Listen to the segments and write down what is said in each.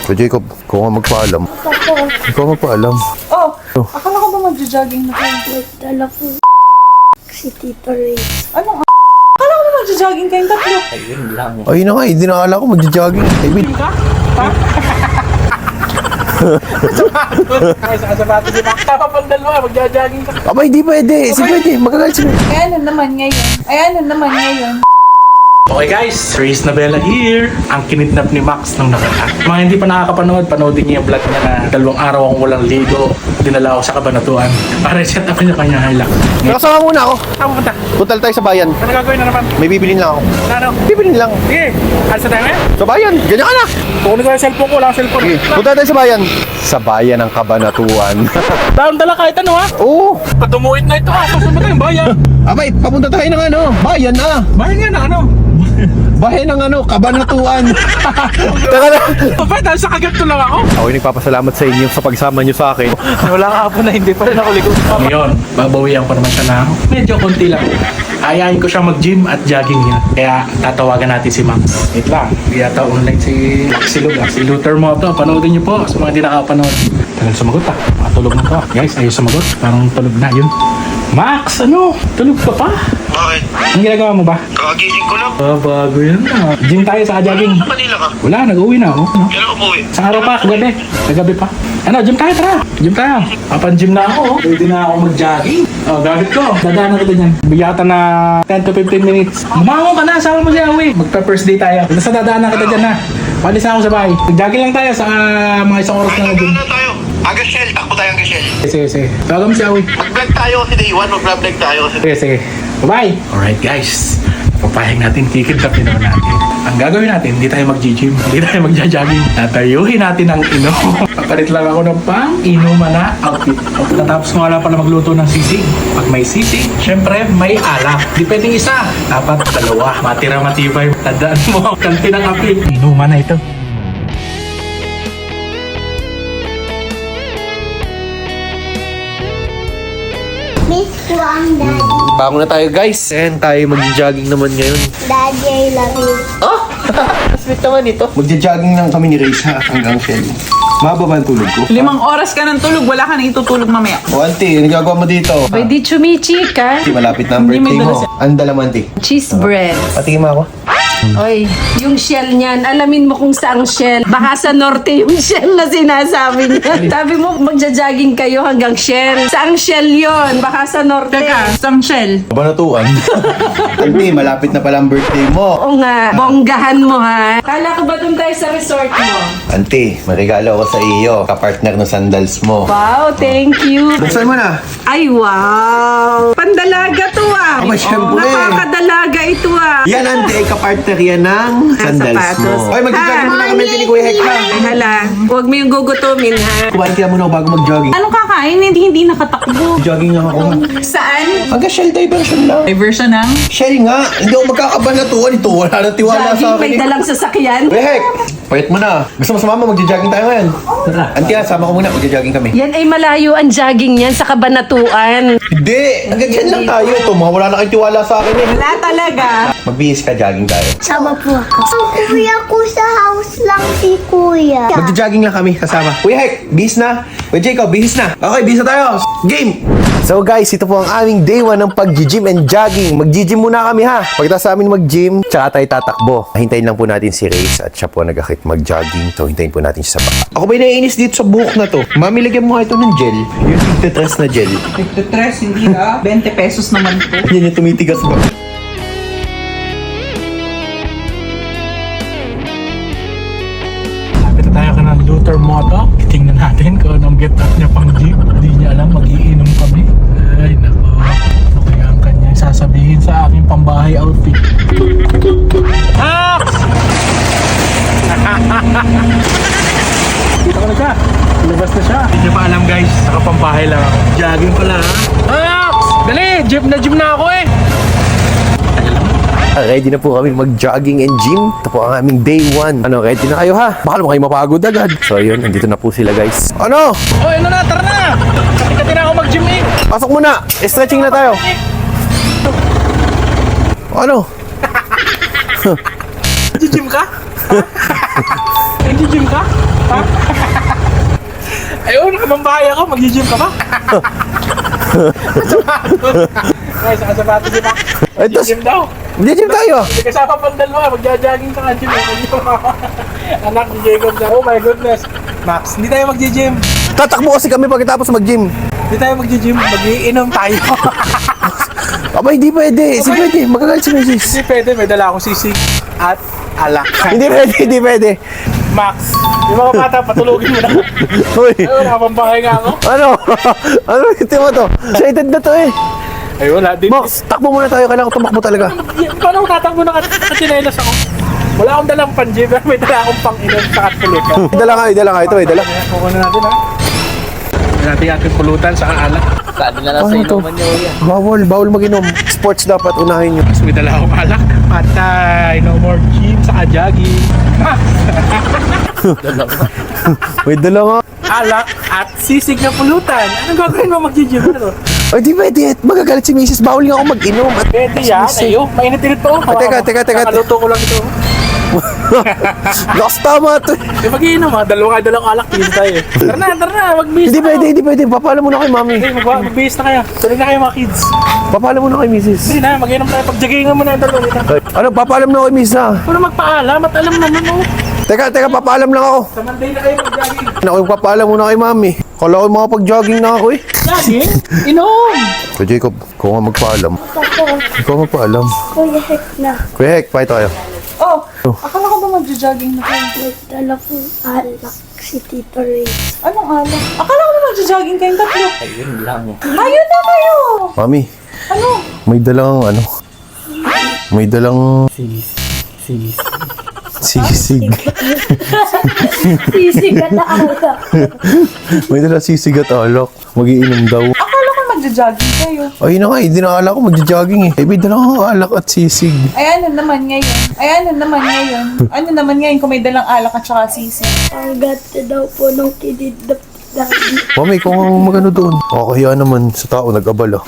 So Jacob, ikaw nga magpaalam. Ikaw magpaalam. Oh, akala ko ba magja-jogging na kayo? Wait, dala ko si Tito Ray. Anong akala ko ba magja-jogging kayong tatlo? Ayun na nga, hindi na akala ko magja-jogging. Ay, wait. Ka? Ha? Sapatos si Max. Kapag dalawa, magja-jogging ka. Aba, hindi pwede. Si pwede, magagalit si pwede. Ay, ano naman ngayon? Okay guys, Race Nabela here. Ang kinidnap ni Max nung nakaraan. Mga hindi pa nakakapanood, panoodin niya yung vlog niya na 2 araw akong walang ligo. Dinala ako sa Kabanatuan para set up niya kanyang highlight. Nakasama muna ako. Saan punta? Punta tayo sa bayan. Ano gagawin na naman? May bibilin lang ako. Ano? Bibilin lang. Sige, alis na tayo ngayon. Sa bayan, ganyan ka na. Kukunin ko yung cellphone ko, wala akong cellphone. Sige, punta tayo sa bayan. Sa bayan ng Kabanatuan. Down dala kahit ano ha? Oo. Patumuit na ito ha, susunod na yung bayan. Abay, papunta tayo ng ano, bayan na. Bayan nga na ano? Bayan ng ano, Kabanatuan. Taka na. Ba't dahil sa kagat ko lang ako? Ako'y nagpapasalamat sa inyo sa pagsama nyo sa akin. Wala ka po na hindi pa rin ako ligo. Ngayon, babawian ko naman siya na medyo konti lang. Ayayin ko siya mag-gym at jogging niya. Kaya tatawagan natin si Max. Wait lang, hindi yata online si Silog. Si Luther Moto. Panoodin niyo po sa mga hindi nakapanood. Tagal sumagot ah. Matulog na to. Guys, ayaw sumagot. Parang tulog na yun. Max, ano? Tulog ka pa? Bakit? Ang ginagawa mo ba? Kakagising ko lang. Bago yan na. Gym tayo sa jogging. Manila ka? Wala, nag-uwi na ako. No? Kailan umuwi? Sa araw pa, kagabi. Kagabi pa. Ano, gym tayo, tara. Gym tayo. Papan-gym na ako. Pwede na ako mag-jogging. Oh, gamit ko. Dadaanan kita dyan. Biyata na 10 to 15 minutes. Bumangon ka na, sama mo si Awi. Magpa-first day tayo. Basta dadaanan kita dyan na. Palis na ako sa bahay. Mag-jogging lang tayo sa mga isang oras na gym. Ano na tayo? Agashell. Takbo tayo Agashell. Sige, sige. Tawagan mo si Awi. Mag-vlog tayo kasi day 1. Mag-vlog tayo kasi. Sige, sige. Bye-bye. Alright guys. Papayag natin, kikidnapin naman natin. Ang gagawin natin, hindi tayo mag-gym, hindi tayo magja-jogging. Tatayuhin natin ang inom. Papalit lang ako ng pang-inuman na outfit. Natapos ko nga lang pala magluto ng sisig. Pag may sisig, syempre may alak. Di pwedeng isa, dapat dalawa. Matira matibay. Tandaan mo, kanti ng api. Inuman na ito. Miss ko ang daddy. Bangon na tayo guys. And tayo mag-jogging naman ngayon. Daddy, I love you. Oh! Sweet naman ito. Magja-jogging lang kami ni Reza hanggang Shell. Mahaba ba ang tulog ko? 5 oras ka ng tulog, wala ka nang itutulog mamaya. O auntie, ano gagawa mo dito? Pwede chumichika. Auntie, malapit na ang Hindi may birthday mo. dala Ang dala mo, auntie? Cheese bread. Patingin mo ako. Oy, yung shell niyan, alamin mo kung saang shell. Baka sa norte yung shell na sinasabi niya. Sabi mo, magja-jogging kayo hanggang shell. Saang shell yon? Baka sa norte. Teka, isang shell. Kabanatuan. Auntie, malapit na pala ang birthday mo. Oo nga, bonggahan mo ha. Kala ko ba dun tayo sa resort mo? Auntie, may regalo ako sa iyo. Kapartner ng sandals mo. Wow, thank you. Buksan mo na. Ay, wow. Pandalaga to ah. Aba, syempre. Nakakadalaga ito ah. Yan, auntie, ay kapartner yan ng sandals mo. sapatos. Oy, mag-jogging muna kami ni Kuya Hek, ha? Ay, hala. Huwag mo yung gugutumin ha. Kumain kaya muna ako bago mag-jogging. Anong kakain? Hindi nakatakbo. Jogging lang ako. Saan? Hanggang Shell diversion lang. May version ng? Shell nga, hindi ako magkakabanatuan ito. Wala na tiwala sa Jogging, akin. may dalang sasakyan. Kuya Hek, payat mo na. Gusto mo sumama, magja-jogging tayo ngayon. Auntie, sama ko muna, magja-jogging kami. Yan ay malayo ang jogging yan sa Kabanatuan. Hindi, hanggang dyan lang tayo. Ito, wala na kayong tiwala sa akin eh. Wala talaga. Magbihis ka, jogging tayo. Sama po ako. Ang kuya ko sa house lang si kuya. Magja-jogging lang kami, kasama. Kuya Hek, bihis na. Kuya Jacob, bihis na. Okay, bihis na tayo. Game! So guys, ito po ang aming day 1 ng pag-gym and jogging. Mag-gym muna kami ha. Pagkatapos sa amin mag-gym, tsaka tayo tatakbo. Hintayin lang po natin si Reyes at siya po nag-akit mag-jogging. So hintayin po natin siya sa baka. Ako ba'y naiinis dito sa buhok na to? Mami, lagyan mo nga ito ng gel. Yung tigtetres na gel. Tigto-tres, hindi ha? 20 pesos naman po. Yan yung tumitigas ba? Lapit na tayo ka ng Luther Moto. Tingnan natin kung anong get up niya pang gym. Hindi niya alam, magiinom kami. Ay, nako. Ano kaya ang kanya sasabihin sa aking pambahay outfit? Max! Dito ka na siya. Lumabas na siya. Hindi niya pa alam guys. Nakapambahay lang ako. Jogging pala ha. Max! Dali! Gym na ako eh! Ready na po kami mag-jogging and gym. Ito po ang aming day 1. Ano, ready na kayo ha? Baka naman kayo mapagod agad. So yun, nandito na po sila guys. Ano? Oy, ano na? Tara na! Hindi na ako mag-gym eh! Pasok muna! Stretching na tayo. Ano? Nag-gym ka? Ha? Nag-gym ka? Ha? mambahay ako, mag-gym ka ba? Guys, sa sapatos si Max. Ay, tos, Gym daw. mag-gym tayo. Hindi kasama pang dalawa, magja-jogging ka gym. Anak ni Jacob na, oh my goodness. Max, hindi tayo mag-gym. Tatakbo kasi kami pagkatapos mag-gym. Hindi tayo mag-gym, mag-iinom tayo. Aba, hindi pwede. Sige, pwede. Magagalit si Mrs. Hindi pwede, may dala akong sisig at alak. Hindi pwede, hindi pwede. Max, yung mga bata, patulogin mo na. Uy, Ayun, nakapambahay nga ako. ano? Ano ito mo to? Excited na to eh. Ay, wala. Max, takbo muna tayo. Kailangan ko tumakbo talaga. Paano tatakbo na katinelas ako? Wala akong dalang pan-gym, pero may dala akong pang-inom sa katulika. Dala nga, dala nga. Ito eh, dala. Kukuha na natin ha. Natin ating pulutan sa alak. Ano to? Bawal, bawal mag-inom. Sports dapat unahin nyo. Mas may dala akong alak. Patay, no more gym, saka jogging. May dala nga. Alak at sisig na pulutan. Anong gagawin mo mag-gym? Ano? Ay, di pwede. Magagalit si Mrs. Bawal nga ako mag-inom. At Pwede yan. Ayo, mainit-init to. teka. Nakaluto ko lang ito. lakas tama to. Eh, mag-iinom ha. Dalawang alak. Tigil tayo eh. Tara na. Mag-bihis Hindi pwede, hindi pwede. Papala muna kay mami. Mag-bihis na kayo. Tuloy na kayo mga kids. Papala muna kay Mrs. Hindi na, mag-inom tayo. Pag-joggingan mo na yung dalawa. Ano, papaalam na kay Mrs. ha? Ano magpaalam? At alam naman oh. Teka, papaalam lang ako. Sa Monday na kayo mag-jogging. Ako yung papaalam muna kay mami. Kala ko makapag-jogging na ako eh. Jogging? Inom! So Jacob, ikaw nga magpaalam. Ikaw magpaalam. Kuya, heck na. Kuya Hek, pakita kayo. Oh, akala ko ba magja-jogging na kayo? Nagdala kong alak si Tito Ray. Anong alak? Akala ko ba magja-jogging kayong tatlo? Ayun lang. Ayun na kayo! Mami, Ano? may dalang ano? May dalang... Sisig. Sisigat na alak. May dalang sisig at alak. Magiinom daw. Akala ko magja-jogging kayo. Ay na nga, hindi na akala ko magja-jogging eh. May dalang alak at sisig. Ay, ano naman ngayon? Ano naman ngayon kung may dalang alak at saka sisi? Ang gata daw po nung kinidnap namin. Mami, ikaw nga magano doon. Kakahiya naman sa tao, nag-abala.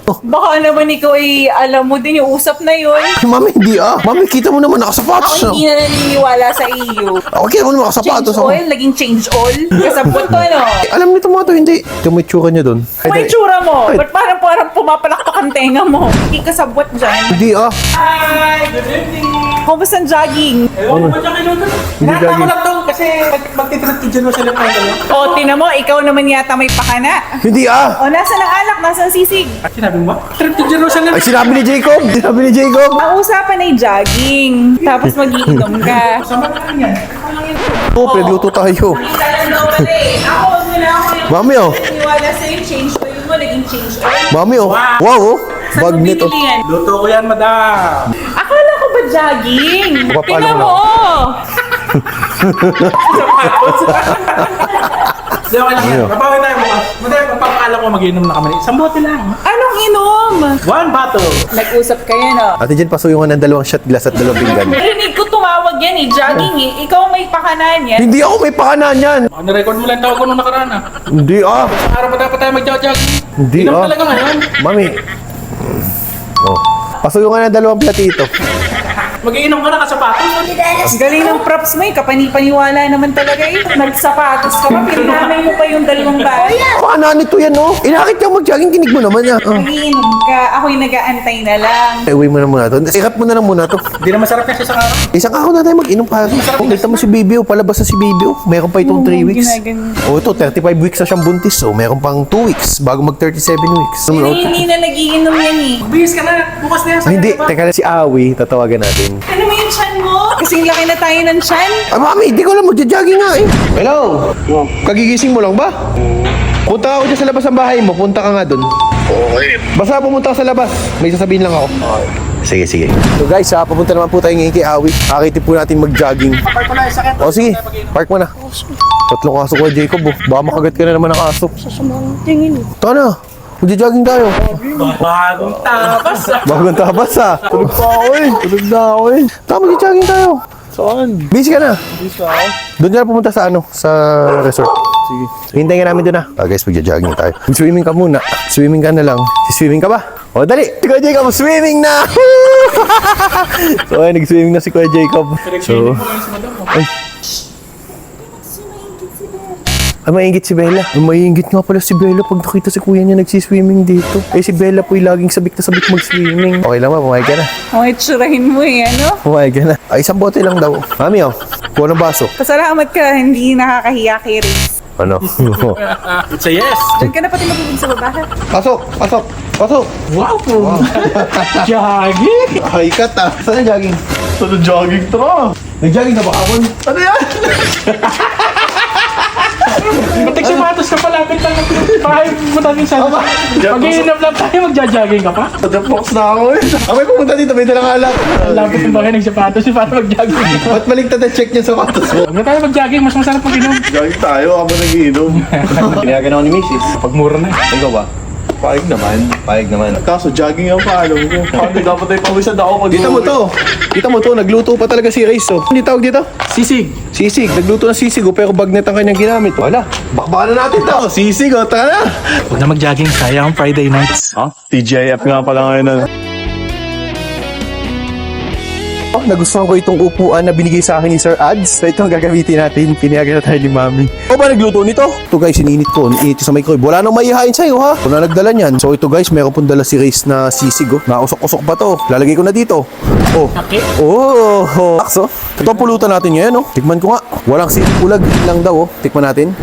Baka naman ikaw ay alam mo din yung usap na yun. Ay, mami, hindi ah. Mami, kita mo naman nakasapatos. Ako hindi na naniniwala sa iyo. Ako, kita mo naman Change nakasapatos ako. oil? Naging change oil? Kasabot to, ano? Alam nito mga to, hindi. Ito may tsura niya doon. May tsura mo. Ay. Ba't parang pumapalakpak ang tenga mo? Hindi kasabot dyan. Hindi ah. Hi! Good evening! Kumusta ang jogging? Ewan ko ba dyan kayo doon? Hinata ko lang to kasi magtitrinat ko dyan mo sila tayo dalawa. O, tinan mo, ikaw naman yata may pakana. Hindi ah. O, nasa ng alak, nasa ang sisig. At sinabi mo ba? Trip ko dyan mo sila. Ay, sinabi ni Jacob. Sinabi ni Jacob. Ang usapan ay jogging. Tapos mag-iinom ka. Sama ka rin yan. Oo, pregluto tayo. Kailan daw pala eh. Ako, wag mo na ako yung Mami, oh. naniniwala sa'yo. Change oil mo, naging change oil. Mami oh. Wow oh. Saan Bag mo nito. binili yan? Luto ko yan, madam. Akala ko ba jogging? Papaano Tingnan mo mo! Hindi, okay lang yan. Mapawi tayo bukas. Madam, magpapaalam ko mag-inom na kami. Isang bote lang. Anong inom? One bottle. Nag-usap kayo, no? Ate Jen, pasuyungan ng 2 shot glass at 2 pinggan. Rinig ko tumawag yan eh, jogging eh. Ikaw may pakanan yan. Hindi ako may pakanan yan. Baka nirecord mo lang tawag ko nung nakaraan ah. Hindi ah. Sa araw pa dapat tayo mag-jogging. Hindi Inom ah. talaga ngayon. Mami. Oh. Pasuyungan ng 2 platito. Mag-iinom ka na kasapatos. Ang galing ng props mo eh, kapani-paniwala naman talaga eh. Nagsapatos ka pa, pinamay mo pa yung dalawang bag. Pakanan nito yan oh. Inakit ka mag-jogging, kinig mo naman yan. Ah. Nagiinom ka, ako'y nag-aantay na lang. Uwi mo na muna to. Ikat mo na lang muna to. Hindi na masarap yan sa araw. Isang ako na tayo mag-inom pa. Kung kita mo si Bibi, palabas na si Bibi. Meron pa itong 3 weeks. Ginagan- Oh, ito, 35 weeks na siyang buntis. So, meron pang 2 weeks bago mag-37 weeks. Hindi na nagiinom yan eh. Bihis ka na. Bukas na yan. Ay, hindi. Teka lang si Awi. Tatawagan natin. Ano mo yung chan mo? Kasing laki na tayo ng chan. Ay, mami, di ko lang magja-jogging nga eh. Hello? Kagigising mo lang ba? Punta ako dyan sa labas ng bahay mo. Punta ka nga dun. Okay. Basta pumunta ka sa labas. May sasabihin lang ako. Sige. So guys, papunta naman po tayo ngayon kay Awi. Akitin po natin mag-jogging. Park mo na yung sakit. O sige, park mo na. Tatlong aso ko, Jacob. Oh. Baka makagat ka na naman ng aso. Sa sumang tingin. Taka na. Magja-jogging tayo. Bagong tapas. Bagong tabas ah. Tulog pa ako eh. Tulog na ako eh. Tama, mag-jogging tayo. Saan? Busy ka na. Busy ako. Doon ka na pumunta sa ano? Sa resort. Sige. Hintayin ka namin doon ah. Guys, magja-jogging tayo. Mag-swimming ka muna. Swimming ka na lang. Swimming ka ba? O, dali. Si Kuya Jacob, swimming na! So, ay, nag-swimming na si Kuya Jacob. So, ay. Ay, maingit si Bella. Ay, maingit nga pala si Bella pag nakita si kuya niya nagsiswimming dito. Eh, si Bella po'y laging sabik na sabik mag-swimming. Okay lang ba? Pumayag ka na. Ang itsurahin mo eh, ano? Pumayag ka na. Ay, isang bote lang daw. Mami, oh. Kuha ng baso. Pasalamat ka, hindi nakakahiya kay Riz. Ano? It's a yes. Diyan ka na pati matulog sa baba. Pasok! Pasok! Pasok! Wow po. Jogging. Ay, kat ah. Saan ang jogging? Ano jogging to? Nag-jogging na ba kapon? Ano yan? Batik sapatos ka pala. Bintang na bahay mo namin sa... Mag-iinam lang tayo, magja-jogging ka pa? Nadapox na ako eh. Ako pumunta dito, may dalang alak. Lapit yung bagay ng sapatos yung para mag-jogging. Ba't maligtad na check niya sa sapatos mo? Huwag na tayo mag-jogging, mas masarap pag inom. Jogging tayo, ako nagiinom. Kinagan ako ni Mrs. Pag mura na. Ikaw ba? Paig naman. Kaso jogging ang paalam ko. Paano dapat ay pawisad ako pag Kita mo to, nagluto pa talaga si Rayce oh. Hindi tawag dito? Sisig. Sisig, nagluto ng sisig oh, pero bagnet ang kanyang ginamit. Wala, bakbakan na natin to. Sisig oh, tara na. Huwag na mag-jogging, sayang ang Friday nights. Ha? TGIF nga pala ngayon. Oh, nagustuhan ko itong upuan na binigay sa akin ni Sir Ads. So ito ang gagamitin natin. Pinayagan na tayo ni Mami. O ba nagluto nito? Ito guys, ininit ko. Ininit sa microwave. Wala nang maihain sa'yo ha. Kung na nagdala niyan. So ito guys, meron pong dala si Rayce na sisig oh. Nakusok-kusok pa to. Lalagay ko na dito. Oh. Okay. Oh. Akso. Ito ang pulutan natin ngayon oh. Tikman ko nga. Walang sinig ulag. Lang daw oh. Tikman natin.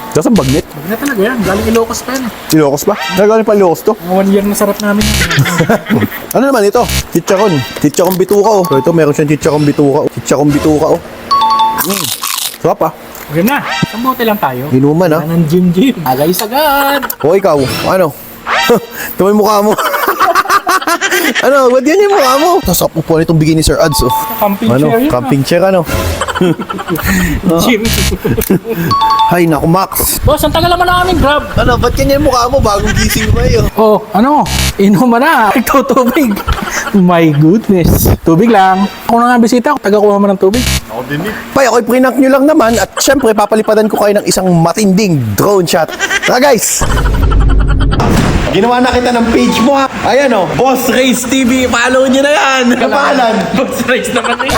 Tapos ang bagnet. Huwag na talaga yan. Galing Ilocos pa yan. Ilocos ba? Nagaling pa Ilocos to? 1 year na sarap namin. Ano naman ito? Chicharon. Chicharon bituka oh. So ito meron siyang chicharon bituka oh. Chicharon bituka oh. Sarap ah. Huwag na. Isang bote lang tayo. Inuman ah. Ng gym. Agay sagad. O ikaw, ano? Ito yung mukha mo. Ano, ba't yan yung mukha mo? Tasap mo po itong bigay ni Sir Ads oh. Camping Ano? chair yun. Camping chair ano? Gym. Hay naku Max. Boss, ang tagal naman na aming grab. Ano, ba't yan yung mukha mo? Bagong gising ba yun? Oh, ano? Inuman na. Ito tubig. My goodness. Tubig lang. Ako na nga bisita. Taga-kuha mo ng tubig. Pay, ako'y prinank nyo lang naman at syempre papalipadan ko kayo ng isang matinding drone shot. Tara guys! Ginawa na kita ng page mo ha. Ayan o, Boss Rayce TV. Follow nyo na yan. Kapalan. Boss Race naman eh.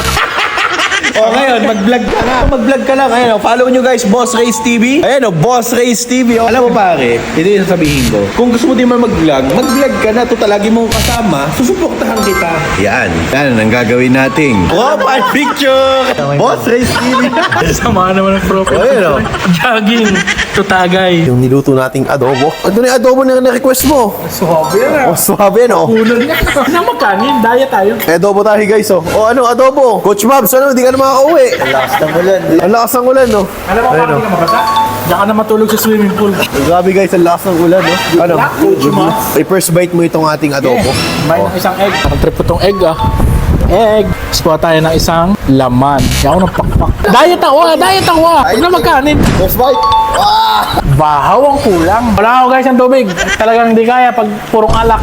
O ngayon, mag-vlog ka na. Mag-vlog ka lang. Ayan o, follow nyo guys, Boss Rayce TV. Ayan o, Boss Rayce TV. O, alam mo pare, ito yung sasabihin ko. Kung gusto mo din man mag-vlog, mag-vlog ka na. Ito talagi mong kasama. Susuportahan kita. Yan. Yan ang gagawin nating profile picture. Boss Rayce TV. Sama naman ang profile. Ayun, oh. Jogging. Tutagay. Yung niluto nating adobo. Ano na yung adobo na na-request mo? Suwabe na. O, suwabe no? Ulo niya. Na magkanin. Daya tayo. Adobo tayo guys oh. O ano, adobo? Coach Mabs, ano? Hindi ka na makakauwi. Ang lakas ng ulan. Ang lakas ng ulan no? Alam mo Ayun, parang oh. hindi ka makasa? Diyan ka na matulog sa swimming pool. Grabe guys, ang lakas ng ulan no? Ano? Coach Mabs. I-first bite mo itong ating adobo. May ng isang egg. Parang trip ko tong egg ah. Egg. Squat tayo ng isang laman. Kaya ako ng pakpak. Diet ako ah. Diet ako ah. Huwag na magkanin. First bite. Bahaw ang kulang. Wala ako guys ang tubig. Talagang hindi kaya pag purong alak.